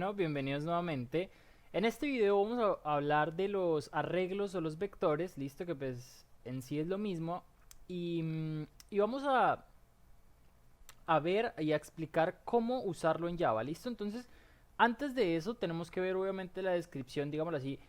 Bueno, bienvenidos nuevamente. En este video vamos a hablar de los arreglos o los vectores, listo, que pues en sí es lo mismo. Y vamos a ver y a explicar cómo usarlo en Java, listo. Entonces, antes de eso tenemos que ver obviamente la descripción, digámoslo así,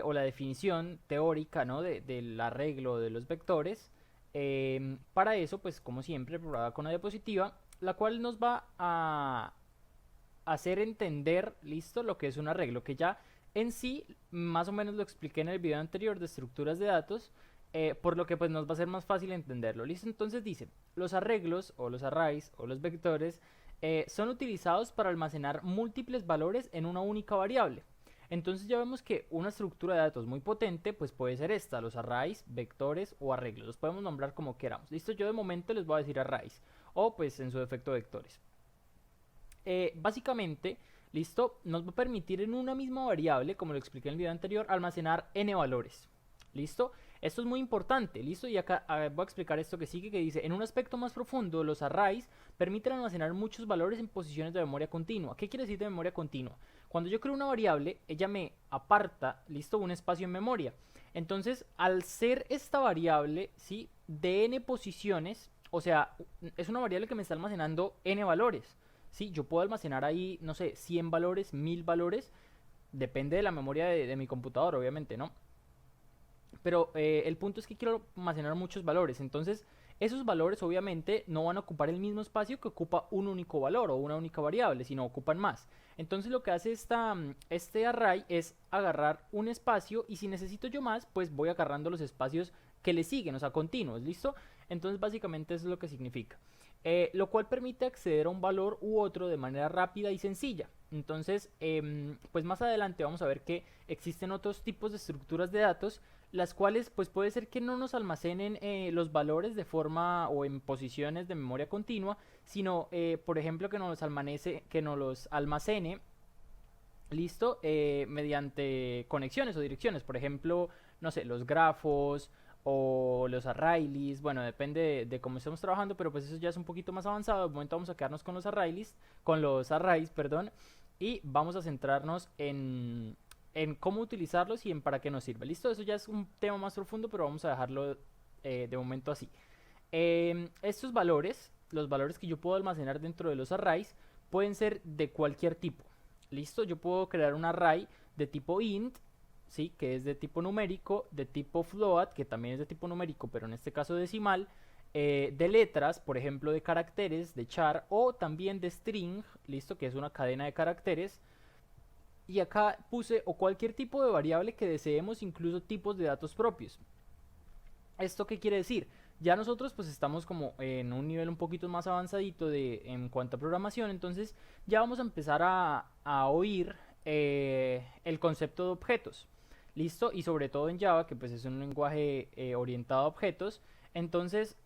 o la definición teórica, ¿no? Del arreglo de los vectores. Para eso, pues como siempre, probada con una diapositiva, la cual nos va a hacer entender, listo, lo que es un arreglo, que ya en sí, más o menos lo expliqué en el video anterior de estructuras de datos, por lo que pues nos va a ser más fácil entenderlo, listo. Entonces dice, los arreglos o los arrays o los vectores son utilizados para almacenar múltiples valores en una única variable. Entonces ya vemos que una estructura de datos muy potente pues puede ser esta, los arrays, vectores o arreglos, los podemos nombrar como queramos, listo. Yo de momento les voy a decir arrays o pues en su defecto vectores. Básicamente, listo, nos va a permitir en una misma variable, como lo expliqué en el video anterior, almacenar n valores. ¿Listo? Esto es muy importante, ¿listo? Y acá voy a explicar esto que sigue, que dice, en un aspecto más profundo, los arrays permiten almacenar muchos valores en posiciones de memoria continua. ¿Qué quiere decir de memoria continua? Cuando yo creo una variable, ella me aparta, ¿listo? Un espacio en memoria. Entonces, al ser esta variable, ¿sí? De n posiciones, o sea, es una variable que me está almacenando n valores. Sí, yo puedo almacenar ahí, no sé, 100 valores, 1000 valores, depende de la memoria de mi computador, obviamente, ¿no? Pero el punto es que quiero almacenar muchos valores, entonces esos valores obviamente no van a ocupar el mismo espacio que ocupa un único valor o una única variable, sino ocupan más. Entonces lo que hace este array es agarrar un espacio y si necesito yo más, pues voy agarrando los espacios que le siguen, o sea, continuos, ¿listo? Entonces básicamente eso es lo que significa. Lo cual permite acceder a un valor u otro de manera rápida y sencilla. Entonces, pues más adelante vamos a ver que existen otros tipos de estructuras de datos, las cuales pues puede ser que no nos almacenen los valores de forma o en posiciones de memoria continua, sino por ejemplo que nos los almacene, listo, mediante conexiones o direcciones, por ejemplo, no sé, los grafos o los arrays, bueno, depende de cómo estemos trabajando, pero pues eso ya es un poquito más avanzado. De momento vamos a quedarnos con los arrays, perdón, y vamos a centrarnos en cómo utilizarlos y en para qué nos sirve. Listo, eso ya es un tema más profundo, pero vamos a dejarlo de momento así. Estos valores, los valores que yo puedo almacenar dentro de los arrays, pueden ser de cualquier tipo. Listo, yo puedo crear un array de tipo int, ¿sí? Que es de tipo numérico, de tipo float, que también es de tipo numérico, pero en este caso decimal, de letras, por ejemplo de caracteres, de char, o también de string, listo, que es una cadena de caracteres. Y acá puse o cualquier tipo de variable que deseemos, incluso tipos de datos propios. ¿Esto qué quiere decir? Ya nosotros pues estamos como en un nivel un poquito más avanzadito en cuanto a programación, entonces ya vamos a empezar a oír el concepto de objetos. ¿Listo? Y sobre todo en Java, que pues es un lenguaje orientado a objetos. Entonces,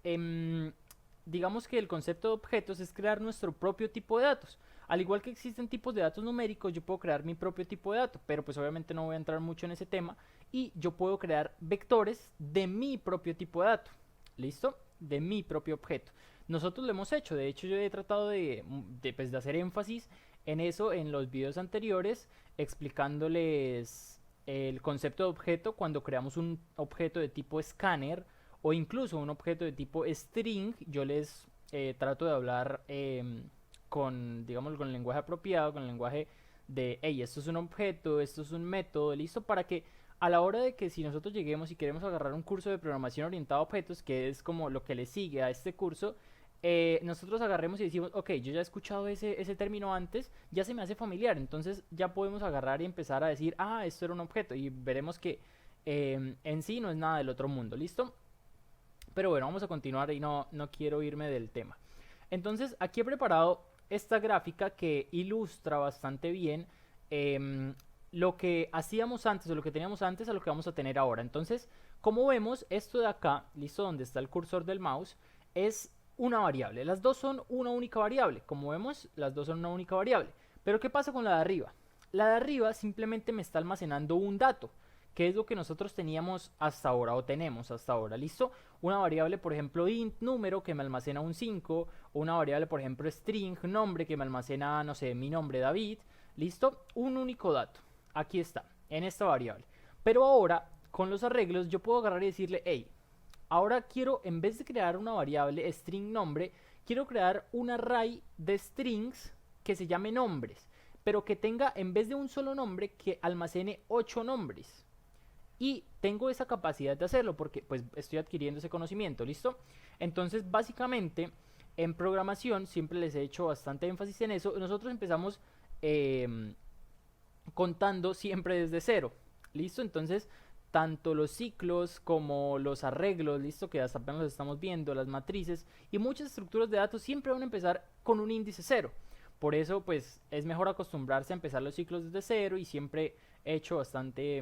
digamos que el concepto de objetos es crear nuestro propio tipo de datos. Al igual que existen tipos de datos numéricos, yo puedo crear mi propio tipo de dato, pero pues obviamente no voy a entrar mucho en ese tema. Y yo puedo crear vectores de mi propio tipo de dato. ¿Listo? De mi propio objeto. Nosotros lo hemos hecho, de hecho yo he tratado pues, de hacer énfasis en eso en los videos anteriores, explicándoles el concepto de objeto cuando creamos un objeto de tipo scanner o incluso un objeto de tipo string. Yo les trato de hablar digamos, con el lenguaje apropiado, con el lenguaje de, hey, esto es un objeto, esto es un método, listo, para que a la hora de que si nosotros lleguemos y queremos agarrar un curso de programación orientado a objetos, que es como lo que le sigue a este curso, nosotros agarremos y decimos, ok, yo ya he escuchado ese término antes, ya se me hace familiar, entonces ya podemos agarrar y empezar a decir, ah, esto era un objeto, y veremos que en sí no es nada del otro mundo, ¿listo? Pero bueno, vamos a continuar y no quiero irme del tema. Entonces, aquí he preparado esta gráfica que ilustra bastante bien lo que hacíamos antes o lo que teníamos antes a lo que vamos a tener ahora. Entonces, como vemos, esto de acá, listo, donde está el cursor del mouse, es una variable. Las dos son una única variable. Como vemos, las dos son una única variable. Pero ¿qué pasa con la de arriba? La de arriba simplemente me está almacenando un dato, que es lo que nosotros teníamos hasta ahora o tenemos hasta ahora, ¿listo? Una variable, por ejemplo, int número que me almacena un 5, o una variable, por ejemplo, string nombre que me almacena, no sé, mi nombre David, ¿Listo? Un único dato. Aquí está, en esta variable. Pero ahora, con los arreglos, yo puedo agarrar y decirle, hey, ahora quiero, en vez de crear una variable string nombre, quiero crear un array de strings que se llame nombres, pero que tenga, en vez de un solo nombre, que almacene 8 nombres. Y tengo esa capacidad de hacerlo porque pues estoy adquiriendo ese conocimiento, ¿listo? Entonces, básicamente, en programación, siempre les he hecho bastante énfasis en eso, nosotros empezamos contando siempre desde cero, ¿listo? Entonces, tanto los ciclos como los arreglos, ¿listo? Que hasta apenas los estamos viendo, las matrices y muchas estructuras de datos siempre van a empezar con un índice cero. Por eso, pues, es mejor acostumbrarse a empezar los ciclos desde cero y siempre he hecho bastante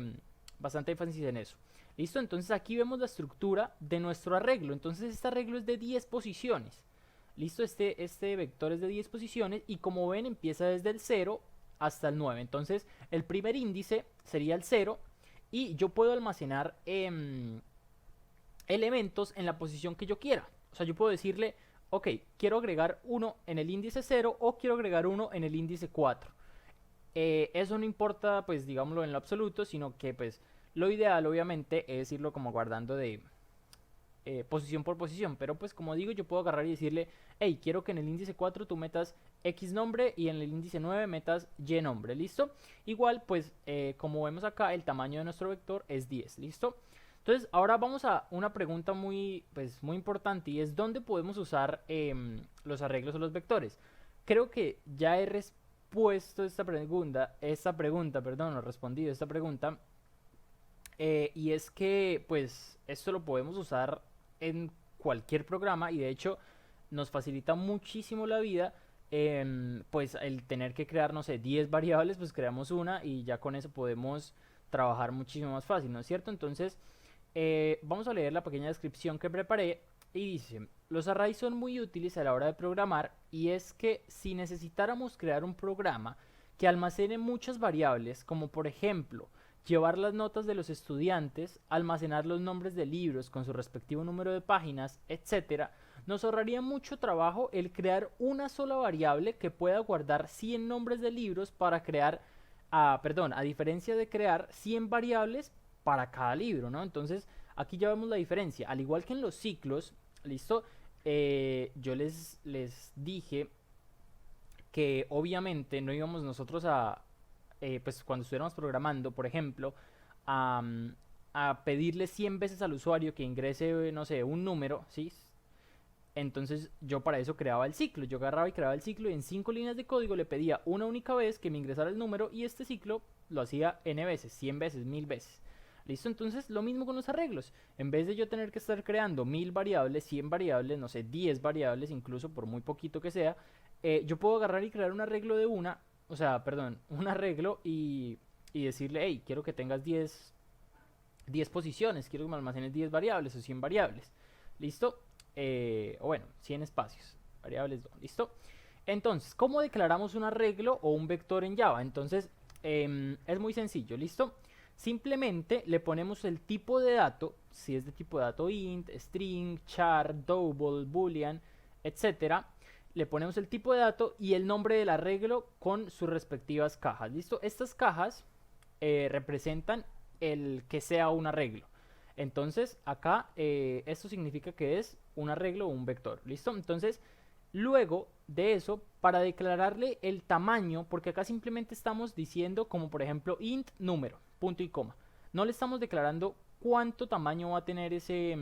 énfasis en eso. ¿Listo? Entonces aquí vemos la estructura de nuestro arreglo. Entonces este arreglo es de 10 posiciones. ¿Listo? Este vector es de 10 posiciones y como ven empieza desde el 0 hasta el 9. Entonces el primer índice sería el 0 y yo puedo almacenar elementos en la posición que yo quiera. O sea, yo puedo decirle, ok, quiero agregar uno en el índice 0 o quiero agregar uno en el índice 4. Eso no importa, pues, digámoslo en lo absoluto, sino que, pues, lo ideal, obviamente, es irlo como guardando de posición por posición. Pero, pues, como digo, yo puedo agarrar y decirle, hey, quiero que en el índice 4 tú metas X nombre y en el índice 9 metas Y nombre, ¿listo? Igual, pues, como vemos acá, el tamaño de nuestro vector es 10, ¿listo? Entonces, ahora vamos a una pregunta muy importante y es ¿dónde podemos usar los arreglos o los vectores? Creo que ya he respuesto esta pregunta, perdón, no he respondido esta pregunta, y es que, pues, esto lo podemos usar en cualquier programa y de hecho nos facilita muchísimo la vida. Pues el tener que crear, no sé, 10 variables, pues creamos una y ya con eso podemos trabajar muchísimo más fácil, ¿no es cierto? Entonces, vamos a leer la pequeña descripción que preparé y dice, los arrays son muy útiles a la hora de programar y es que si necesitáramos crear un programa que almacene muchas variables, como por ejemplo, llevar las notas de los estudiantes, almacenar los nombres de libros con su respectivo número de páginas, etcétera, nos ahorraría mucho trabajo el crear una sola variable que pueda guardar 100 nombres de libros para crear, a diferencia de crear 100 variables para cada libro, ¿no? Entonces, aquí ya vemos la diferencia. Al igual que en los ciclos, ¿listo? Yo les dije que obviamente no íbamos nosotros pues cuando estuviéramos programando, por ejemplo, a, a pedirle 100 veces al usuario que ingrese, no sé, un número, ¿sí? Entonces yo para eso creaba el ciclo, yo agarraba y creaba el ciclo y en 5 líneas de código le pedía una única vez que me ingresara el número y este ciclo lo hacía n veces, 100 veces, 1000 veces. ¿Listo? Entonces lo mismo con los arreglos. En vez de yo tener que estar creando 1000 variables, 100 variables, no sé, 10 variables incluso, por muy poquito que sea, yo puedo agarrar y crear un arreglo de un arreglo y decirle, hey, quiero que tengas 10 posiciones, quiero que me almacenes 10 variables o 100 variables. ¿Listo? O bueno, 100 espacios, variables, ¿listo? Entonces, ¿cómo declaramos un arreglo o un vector en Java? Entonces, es muy sencillo, ¿listo? Simplemente le ponemos el tipo de dato, si es de tipo de dato int, string, char, double, boolean, etcétera. Le ponemos el tipo de dato y el nombre del arreglo con sus respectivas cajas, ¿listo? Estas cajas representan el que sea un arreglo. Entonces, acá esto significa que es un arreglo o un vector, ¿listo? Entonces, luego de eso, para declararle el tamaño, porque acá simplemente estamos diciendo como por ejemplo int número, punto y coma. No le estamos declarando cuánto tamaño va a tener ese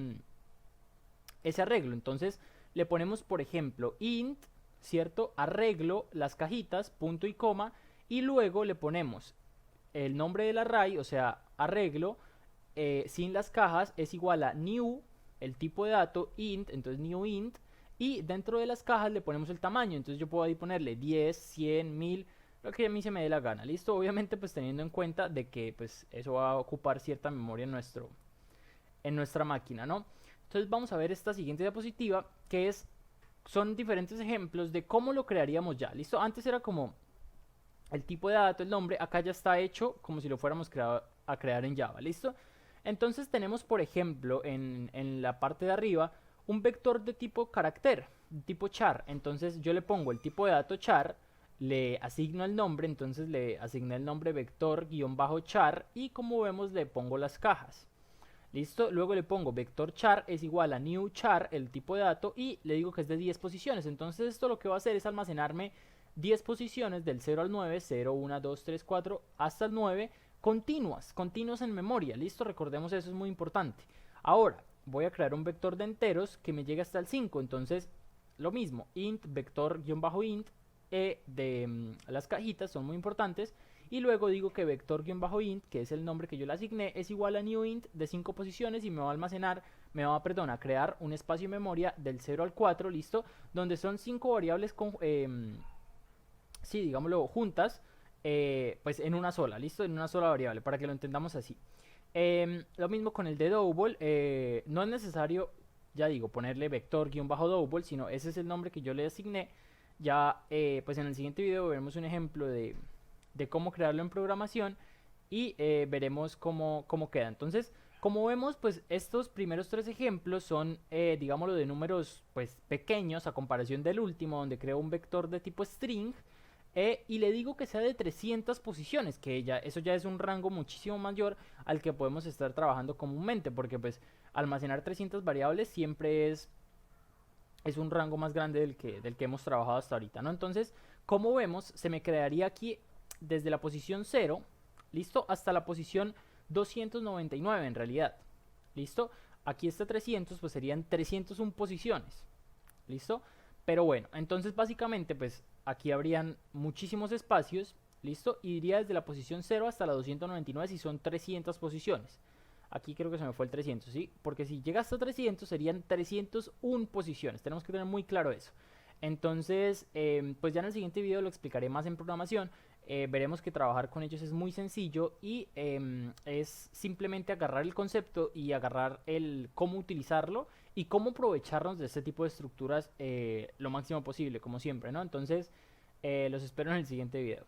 arreglo. Entonces, le ponemos por ejemplo int, ¿cierto? Arreglo, las cajitas, punto y coma, y luego le ponemos el nombre del array, o sea, arreglo, sin las cajas es igual a new, el tipo de dato, int, entonces new int, y dentro de las cajas le ponemos el tamaño, entonces yo puedo ahí ponerle 10, 100, 1000, lo que a mí se me dé la gana, ¿listo? Obviamente pues teniendo en cuenta de que pues eso va a ocupar cierta memoria en nuestra máquina, ¿no? Entonces vamos a ver esta siguiente diapositiva que son diferentes ejemplos de cómo lo crearíamos ya, ¿listo? Antes era como el tipo de dato, el nombre, acá ya está hecho como si lo fuéramos a crear en Java, ¿listo? Entonces tenemos, por ejemplo, en la parte de arriba, un vector de tipo carácter, de tipo char. Entonces yo le pongo el tipo de dato char, le asigno el nombre, entonces le asigné el nombre vector-char y como vemos le pongo las cajas. Listo, luego le pongo vector char es igual a new char, el tipo de dato, y le digo que es de 10 posiciones. Entonces esto lo que va a hacer es almacenarme 10 posiciones del 0 al 9, 0, 1, 2, 3, 4, hasta el 9, continuas en memoria. Listo, recordemos eso, es muy importante. Ahora, voy a crear un vector de enteros que me llegue hasta el 5, entonces lo mismo, int, vector-int, de las cajitas son muy importantes. Y luego digo que vector-int, que es el nombre que yo le asigné, es igual a newInt de 5 posiciones y me va a almacenar, a crear un espacio de memoria del 0 al 4, listo, donde son 5 variables sí, digámoslo, juntas, pues en una sola, listo, en una sola variable, para que lo entendamos así. Lo mismo con el de double, no es necesario, ya digo, ponerle vector-double, sino ese es el nombre que yo le asigné. Ya, pues en el siguiente video veremos un ejemplo de cómo crearlo en programación y veremos cómo queda. Entonces, como vemos, pues estos primeros 3 ejemplos son, digámoslo, de números pues pequeños a comparación del último, donde creo un vector de tipo string y le digo que sea de 300 posiciones, que eso ya es un rango muchísimo mayor al que podemos estar trabajando comúnmente, porque pues almacenar 300 variables siempre es un rango más grande del que hemos trabajado hasta ahorita, ¿no? Entonces, como vemos, se me crearía aquí desde la posición 0, ¿listo? Hasta la posición 299 en realidad, ¿listo? Aquí está 300, pues serían 301 posiciones, ¿listo? Pero bueno, entonces básicamente pues aquí habrían muchísimos espacios, ¿listo? Y iría desde la posición 0 hasta la 299 si son 300 posiciones. Aquí creo que se me fue el 300, ¿sí? Porque si llega hasta 300 serían 301 posiciones. Tenemos que tener muy claro eso. Entonces, pues ya en el siguiente video lo explicaré más en programación. Veremos que trabajar con ellos es muy sencillo y es simplemente agarrar el concepto y agarrar el cómo utilizarlo y cómo aprovecharnos de este tipo de estructuras lo máximo posible, como siempre, ¿no? Entonces, los espero en el siguiente video.